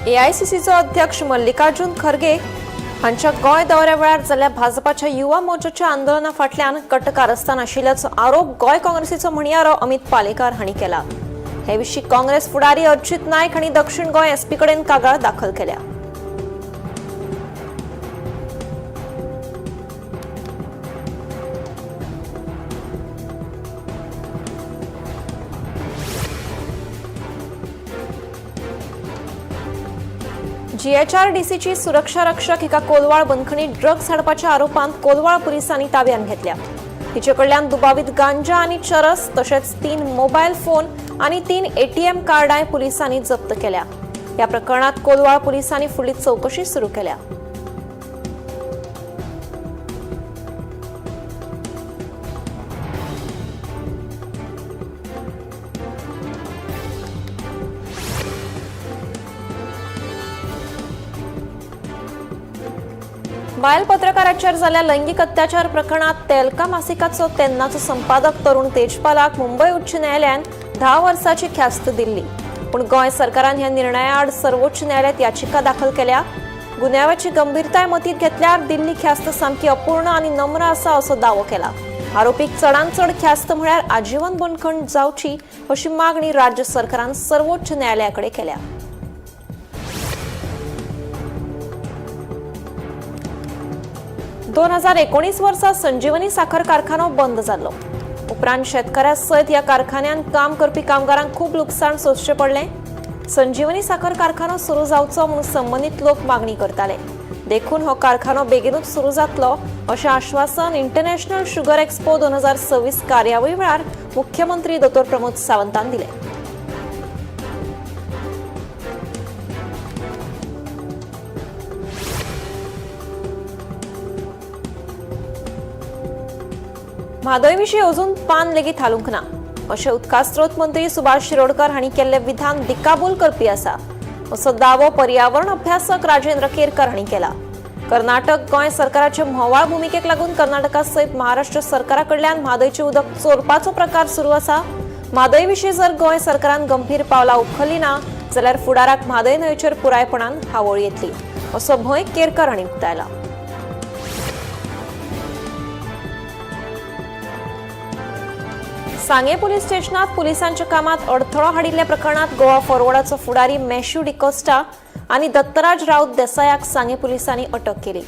एआयसीसीचो अध्यक्ष मल्लिकार्जुन खरगे हांच्या गोंय दौऱ्या वेळार जाल्ल्या भाजपाच्या युवा मोर्चाच्या आंदोलना फाटल्यान कट कारस्थान आशिल्ल्याचो आरोप गोंय काँग्रेसीचो म्हणयारो अमित पालेकार हांणी केला। हे विशीं काँग्रेस फुडारी अर्जित नायक हांणी दक्षिण गोंय एसपी कडेन कागाळ दाखल केल्या। जीएचआरडीसीची सुरक्षा रक्षक एका कोलवाळ बंदखणीत ड्रग्स हाडपाच्या आरोपांत कोलवाळ पुलिसांनी ताब्यात घेतल्या। तिचे कडल्यान दुबावीत गांजा आनी चरस तशेंच 3 मोबायल फोन आनी 3 एटीएम कार्डाय पुलिसांनी जप्त केल्या। ह्या प्रकरणात कोलवाळ पुलिसांनी फुडली चौकशी सुरू केल्या। बायल पत्रकाराचेर जाल्ल्या लैंगिक अत्याचार प्रकरणात तेलका मासिकाचो तेन्नाचो संपादक तरुण तेजपालाक मुंबय उच्च न्यायालयान 10 वर्सांची ख्यास्त दिल्ली। पूण गोंय सरकारान ह्या निर्णया आड सर्वोच्च न्यायालयात याचिका दाखल केल्या। गुन्यांवाची गंभीरताय मतींत घेतल्यार दिल्ली ख्यास्त सामकी अपूर्ण आनी नम्र आसा असो दावो केला। आरोपीक चडांत चड ख्यास्त म्हळ्यार आजीवन बंदखण जावची अशी मागणी राज्य सरकारान सर्वोच्च न्यायालयाकडे केल्या। 2019 वर्सा संजीवनी साखर कारखानो बंद जाल्लो। उपरांत शेतकऱ्यां सयत ह्या कारखान्यात काम करपी कामगारांक खूब लुकसाण सोंसचें पडलें। संजीवनी साखर कारखानो सुरू जावचो म्हणून संबंदीत लोक मागणी करताले। देखून हो कारखानो बेगीनूच सुरू जातलो अशें आश्वासन इंटरनॅशनल शुगर एक्सपो 2026 कार्यावळी वेळार मुख्यमंत्री डॉ. प्रमोद सावंतान दिलें। म्हादय विशीं अजून पान लेगीत हालूंक ना अशें उदका स्रोत मंत्री सुभाष शिरोडकर हांणी केल्लें विधान दिकाबूल करपी आसा असो दावो पर्यावरण अभ्यासक राजेंद्र केरकर हांणी केला। कर्नाटक गोंय सरकाराचे म्होवाळ भुमिकेक लागून कर्नाटका सयत महाराष्ट्र सरकारा कडल्यान म्हादयचें उदक चोरपाचो प्रकार सुरू आसा। म्हादय विशीं जर गोंय सरकारान गंभीर पावलां उखल्लीं ना जाल्यार फुडाराक म्हादय न्हंयचेर पुरायपणान हावळ येतली असो भंय केरकर हांणी उक्तायला। सांगे पुलीस स्टेशनात पुलिसांच्या कामात अडथळो हाडिल्ल्या प्रकरणात गोवा फॉरवर्डाचो फुडारी मॅथ्यू डिकोस्टा आनी दत्तराज राऊत देसायाक सांगे पुलिसांनी अटक केली।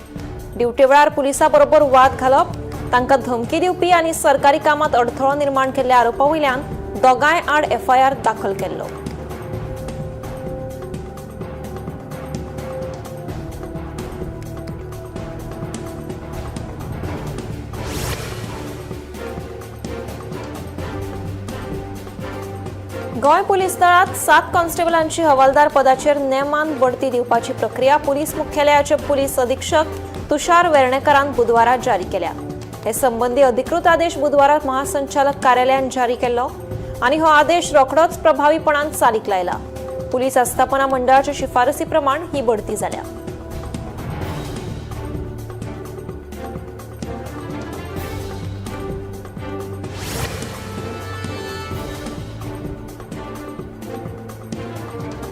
ड्युटी वेळार पुलिसांबरोबर वाद घालप, तांकां धमकी दिवपी आनी सरकारी कामात अडथळो निर्माण केल्ल्या आरोपा वयल्यान दोगांय आड एफआयआर दाखल केल्लो। गोंय पुलीस दळात 7 कॉन्स्टेबलांची हवालदार पदाचेर नेमान बढती दिवपाची प्रक्रिया पुलीस मुख्यालयाचे पुलीस अधीक्षक तुषार वेर्णेकरान बुधवारा जारी केल्या। हे संबंधी अधिकृत आदेश बुधवारा महासंचालक कार्यालयान जारी केलो आनी हो आदेश रोखडोच प्रभावीपणान चालीक लायला। पुलीस आस्थापना मंडळाच्या शिफारसी प्रमाण ही बढती जाल्या।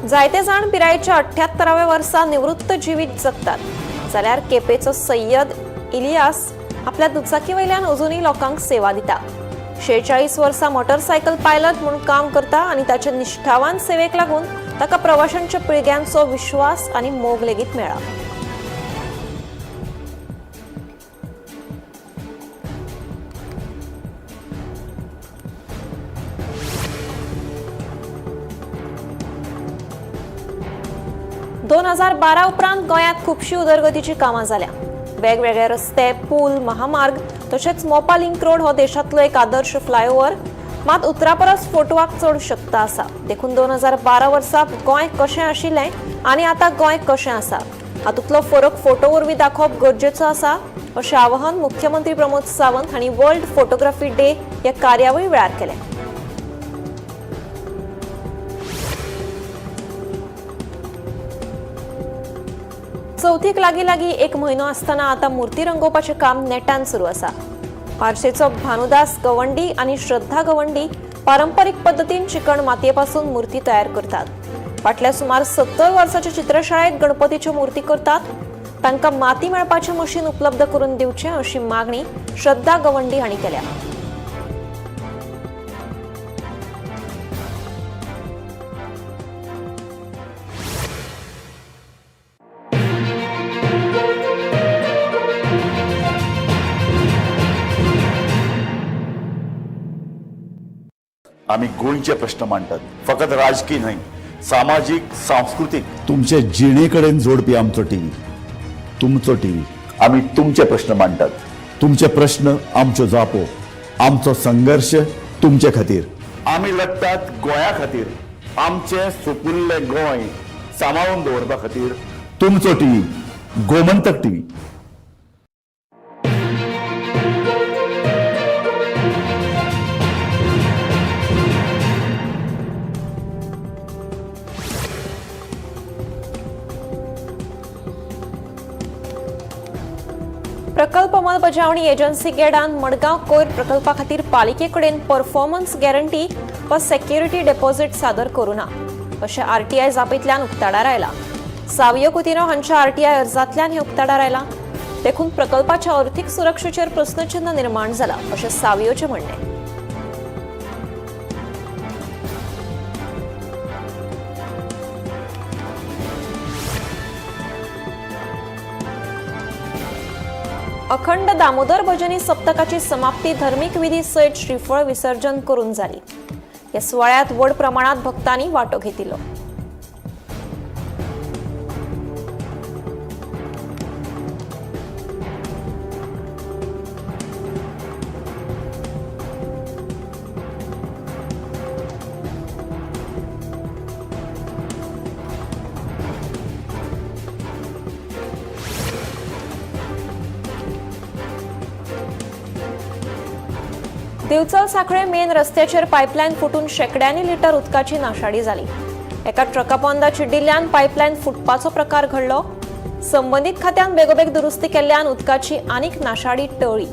जायते जाण पिरायेच्या 78व्या वर्सा निवृत्त जिवीत जगतात, जाल्यार केपेचो सय्यद इलियास आपल्या दुचाकी वयल्यान अजूनही लोकांक सेवा दिता। 46 वर्सां मोटरसायकल पायलट म्हणून काम करता आनी ताच्या निश्ठावान सेवेक लागून ताका प्रवाशांच्या पिळग्यांचो विश्वास आनी मोग लेगीत मेळ्ळा। दोन 2012 उपरांत गोंयांत खुबशी उदरगतीची कामां जाल्या। वेगवेगळे रस्ते, पूल, महामार्ग तशेंच मोपा लिंक रोड हो देशांतलो एक आदर्श फ्लायओव्हर मात उतरापरस फोटवाक चड शक्त आसा। देखून 2012 वर्सा गोंय कशें आशिल्लें आनी आतां गोंय कशें आसा हातूंतलो फरक फोटो वरवीं दाखोवप गरजेचो आसा अशें आवाहन मुख्यमंत्री प्रमोद सावंत हांणी वर्ल्ड फोटोग्राफी डे ह्या कार्यावळी वेळार केलें। चौथीक लागीं एक म्हयनो आसतना आता मूर्ती रंगोवपाचें काम नेटान सुरू आसा। पार्सेचो भानुदास गवंडी आनी श्रद्धा गवंडी पारंपरीक पद्धतीन चिकण मातयेपासून मूर्ती तयार करतात। फाटल्या सुमार 70 वर्सांच्या चित्रशाळेत गणपतीच्यो मूर्ती करतात तांकां माती मेळपाचें मशीन उपलब्ध करून दिवचें अशी मागणी श्रद्धा गवंडी हांणी केल्या. आम्ही गोंयचे प्रश्न मांडटात, फकत राजकीय न्हय, सामाजीक सांस्कृतिक. तुमचे जिणेकडेन जोडपी आमचो टीव्ही, तुमचो टीव्ही. आम्ही तुमचे प्रश्न मांडटात. तुमचे प्रश्न आमच्यो जापो, आमचो संघर्ष तुमचे खातीर. आम्ही लढटात गोंया खातीर, आमचे सोपुल्ले गोंय सांबाळून दवरपा खातीर. तुमचो टीव्ही, गोमंतक टीव्ही. प्रकल्प अंमलबजावणी एजन्सी गेडान मडगांव कोयर प्रकल्पा खातीर पालिकेकडेन परफॉर्मन्स गॅरंटी वा सेक्युरिटी डेपॉझिट सादर करूं ना अशें आरटीआय जापेंतल्यान उक्ताडार आयला. सावियो कुतिनो हांच्या आरटीआय अर्जांतल्यान हें उक्ताडार आयला. देखून प्रकल्पाच्या अर्थीक सुरक्षेचेर प्रस्नचिन्ह निर्माण जाला अशें सावियोचें म्हणणें. अखंड दामोदर भजनी सप्तकाची समाप्ती धर्मीक विधी सयत श्रीफळ विसर्जन करून जाली. या सुवाळ्यात व्हड प्रमाणात भक्तांनी वांटो घेतिल्लो. दिवचल साखळे मेन रस्त्याचेर पायपलायन फुटून शेकड्यांनी लिटर उदकाची नाशाडी जाली. एका ट्रका पोंदा चिड्डिल्ल्यान पायपलायन फुटपाचो प्रकार घडलो. संबंधीत खात्यान बेगोबेग दुरुस्ती केल्ल्यान उदकाची आनीक नाशाडी टळ्ळी.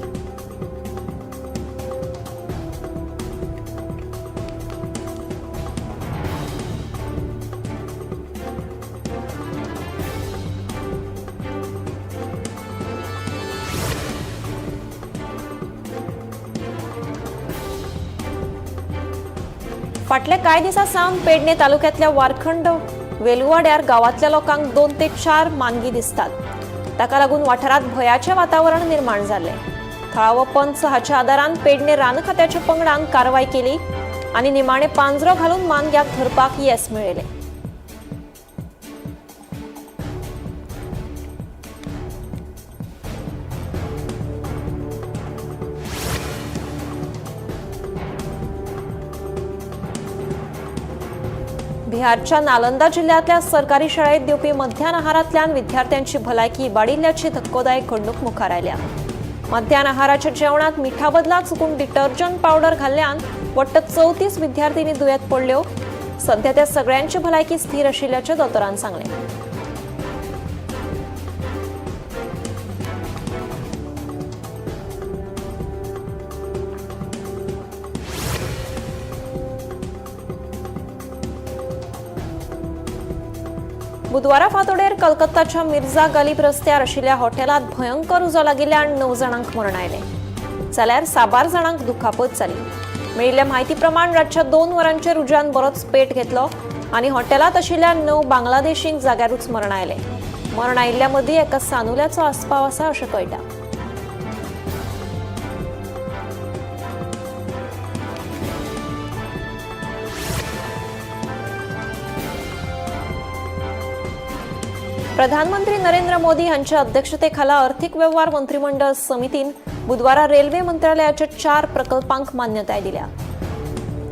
फाटले कांय दिसा सावन पेडणे तालुक्यांतल्या वारखंड वेलुवाड्यार गांवांतल्या लोकांक 2 ते 4 मानगी दिसतात. ताका लागून वाठारांत भयाचें वातावरण निर्माण जाल्लें. थळावो पंच हाच्या आदारान पेडणे रान खात्याच्या पंगडान कारवाय केली आनी निमाणे पांजरो घालून मानग्याक धरपाक येस मेळयलें. बिहारच्या नालंदा जिल्ह्यातल्या सरकारी शाळेत दिवपी मध्यान आहारांतल्यान विद्यार्थ्यांची भलायकी इबाडिल्ल्याची धक्कोदायक घडणूक मुखार आयल्या. मध्यान आहाराच्या जेवणात मिठा बदला चुकून डिटर्जंट पावडर घाल्ल्यान वट्ट 34 विद्यार्थिनी दुयेंत पडल्यो. सध्या त्या सगळ्यांची भलायकी स्थिर आशिल्ल्याचें दोतोरान सांगलें. बुधवारा फांतोडेर कलकत्ताच्या मिर्झा गालिब रस्त्यार आशिल्ल्या हॉटेलात भयंकर उजो लागिल्ल्यान 9 जाणांक मरण आयलें. जाल्यार 7 जाणांक दुखापत जाली. मेळिल्ल्या म्हायती प्रमाण रातच्या 2 वरांचेर उज्यान बरोच पेट घेतलो आनी हॉटेलात आशिल्ल्या 9 बांगलादेशींक जाग्यारूच मरण आयलें. मरण आयिल्ल्या मदीं एका सानुल्याचो आस्पाव आसा अशें कळटा. प्रधानमंत्री नरेंद्र मोदी हांच्या अध्यक्षतेखाला अर्थीक वेव्हार मंत्रिमंडळ समितीन बुधवारा रेल्वे मंत्रालयाच्या 4 प्रकल्पांक मान्यताय दिल्या.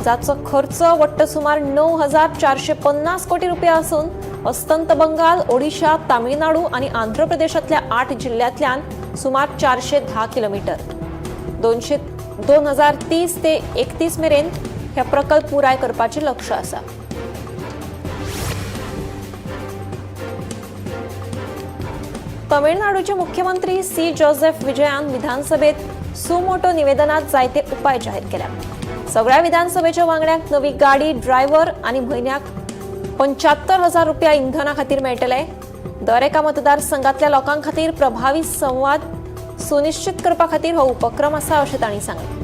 जाचो खर्च वट्ट सुमार 9,450 कोटी रुपया असून अस्तंत बंगाल, ओडिशा, तामिळनाडू आणि आंध्र प्रदेशातल्या 8 जिल्ह्यातल्यान सुमार 410 किलोमीटर. 2030 ते 31 मेरेन हे प्रकल्प पुराय करपाचे लक्ष्य आसा. तमिळनाडूचे मुख्यमंत्री सी जोसेफ विजयान विधानसभेत सुमोटो निवेदनात जायते उपाय जाहीर केल्या. सगळ्या विधानसभेच्या वांगड्यांक नवी गाडी, ड्रायव्हर आणि म्हयन्याक 75,000 रुपया इंधना खातीर मेळटले. दर एका मतदारसंघातल्या लोकां खातीर प्रभावी संवाद सुनिश्चित करपा खातीर हो उपक्रम आसा अशें तांणी सांगलें.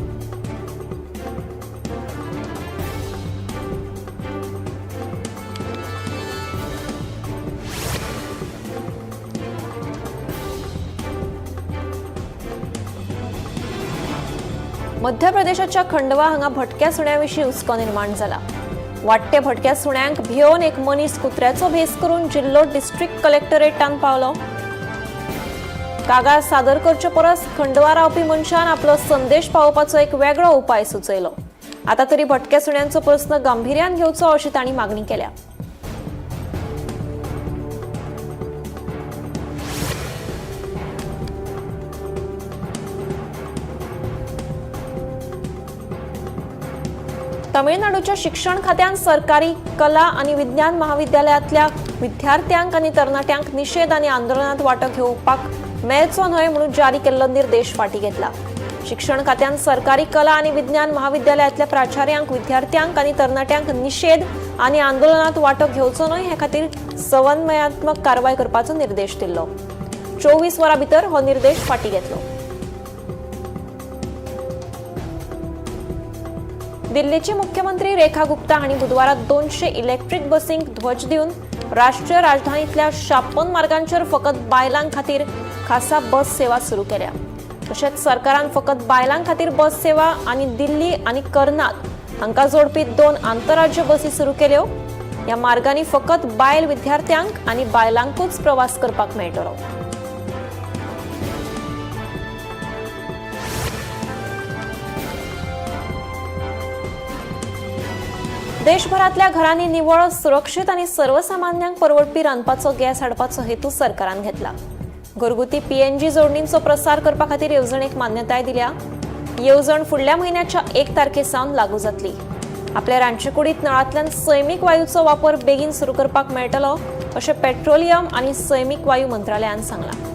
मध्य प्रदेशाच्या खंडवा हांगा भटक्या सुण्या हुस्को निर्माण जाला. वाडटे भटक्या सुण्यांक भिवन एक मनीस कुत्र्याचो भेस करून जिल्लो डिस्ट्रिक्ट कलेक्टरेटान पावलो. कागाळ सादर करचे परस खंडवा रावपी मनशान आपलो संदेश पावोवपाचो एक वेगळो उपाय सुचयलो. आता तरी भटक्या सुण्यांचो प्रस्न गांभीर्यान घेवचो अशी तांणी मागणी केल्या. तमिळनाडूच्या शिक्षण खात्यान सरकारी कला आणि विज्ञान महाविद्यालयातल्या विद्यार्थ्यांक आणि तरणाट्यांक निषेध आणि आंदोलनात वांटो घेवपाक मेळचो न्हय म्हणून जारी केल्लो निर्देश फाटीं घेतला. शिक्षण खात्यान सरकारी कला आणि विज्ञान महाविद्यालयातल्या प्राचार्यांक विद्यार्थ्यांक आणि तरणाट्यांक निषेध आणि आंदोलनात वांटो घेवचो न्हय हे खातीर समन्वयात्मक कारवाय करपाचो निर्देश दिल्लो. 24 वरां भितर हो निर्देश फाटीं घेतलो. दिल्लीची मुख्यमंत्री रेखा गुप्ता हांणी बुधवारात 200 इलेक्ट्रिक बसींक ध्वज दिवन राष्ट्रीय राजधानीतल्या 56 मार्गांचेर फकत बायलां खातीर खासा बस सेवा सुरू केल्या. तशेंच सरकारान फकत बायलां खातीर बस सेवा आनी दिल्ली आनी कर्नाल हांकां जोडपी 2 आंतरराज्य बसी सुरू केल्यो. ह्या मार्गांनी फकत बायल विद्यार्थ्यांक आनी बायलांकूच प्रवास करपाक मेळटलो. देशभरातल्या घरांनी निवळ, सुरक्षीत आणि सर्वसामान्यांक परवडपी रांदपाचो गॅस हाडपाचो हेतू सरकारान घेतला. घरगुती पीएनजी जोडणींचो प्रसार करपा खातीर येवजणेक मान्यताय दिल्या. येवजण फुडल्या म्हयन्याच्या 1 तारखेसावन लागू जातली. आपल्या रांदचे कुडींत नळांतल्यान सैमीक वायूचो वापर बेगीन सुरू करपाक मेळटलो अशें पेट्रोलियम आनी सैमीक वायू मंत्रालयान सांगलां.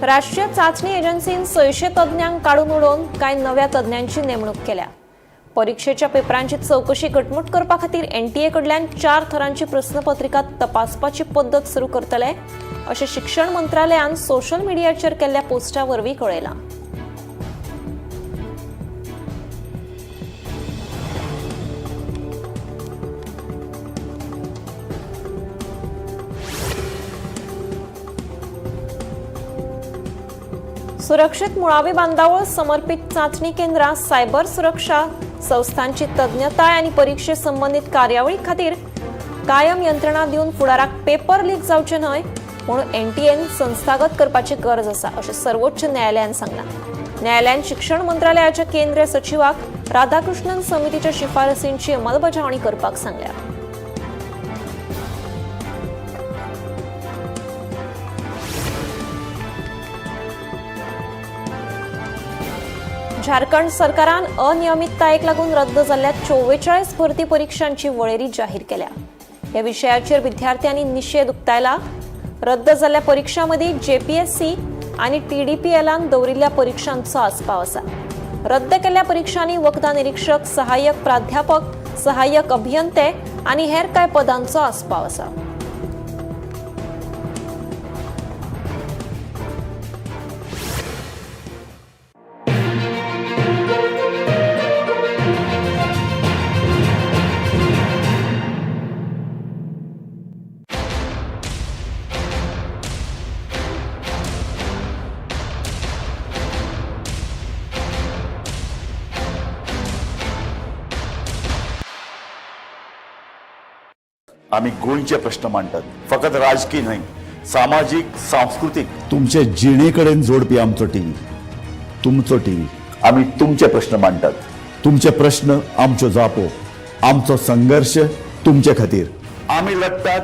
राष्ट्रीय चाचणी एजन्सीन 600 तज्ञांक काढून उडोवन कांय नव्या तज्ञांची नेमणूक केल्या. परीक्षेच्या पेपरांची चौकशी घटमूट करपा खातीर एनटीए कडल्यान 4 थरांची प्रस्नपत्रिका तपासपाची पद्दत सुरू करतले अशें शिक्षण मंत्रालयान सोशल मिडियाचेर केल्ल्या पोस्टा वरवीं कळयलां. सुरक्षित मुळावी बांदावळ समर्पित चाचणी केंद्रां, सायबर सुरक्षा संस्थांची तज्ञताय आनी परीक्षे संबंधित कार्यावळी खातीर कायम यंत्रणा दिवन फुडाराक पेपर लीक जावचे न्हय म्हणून एनटीएन संस्थागत करपाची गरज आसा अशें सर्वोच्च न्यायालयान सांगलां. न्यायालयान शिक्षण मंत्रालयाच्या केंद्रीय सचिवाक राधाकृष्णन समितीच्या शिफारसींची अंमलबजावणी करपाक सांगल्या. झारखंड सरकारान अनियमिततायेक लागून रद्द जाल्ल्या 44 भरती परीक्षांची वळेरी जाहीर केल्या. ह्या विशयाचेर विद्यार्थ्यांनी निषेध उक्तायला. रद्द जाल्ल्या परीक्षांमदी जेपीएससी आनी टीडीपीएलान दवरिल्ल्या परीक्षांचो आस्पाव आसा. रद्द केल्ल्या परीक्षांनी वखदा निरीक्षक, सहाय्यक प्राध्यापक, सहाय्यक अभियंते आनी हेर कांय पदांचो आस्पाव आसा. आम्ही गोंयचे प्रश्न मांडटात. फकत राजकीय न्हय, सामाजिक, सांस्कृतिक. तुमचे जिणेकडेन जोडपी आमचो टीव्ही, तुमचो टीव्ही. आम्ही तुमचे प्रश्न मांडटात. तुमचे प्रश्न आमच्यो जापो, आमचो संघर्श तुमचे खातीर. आम्ही लढतात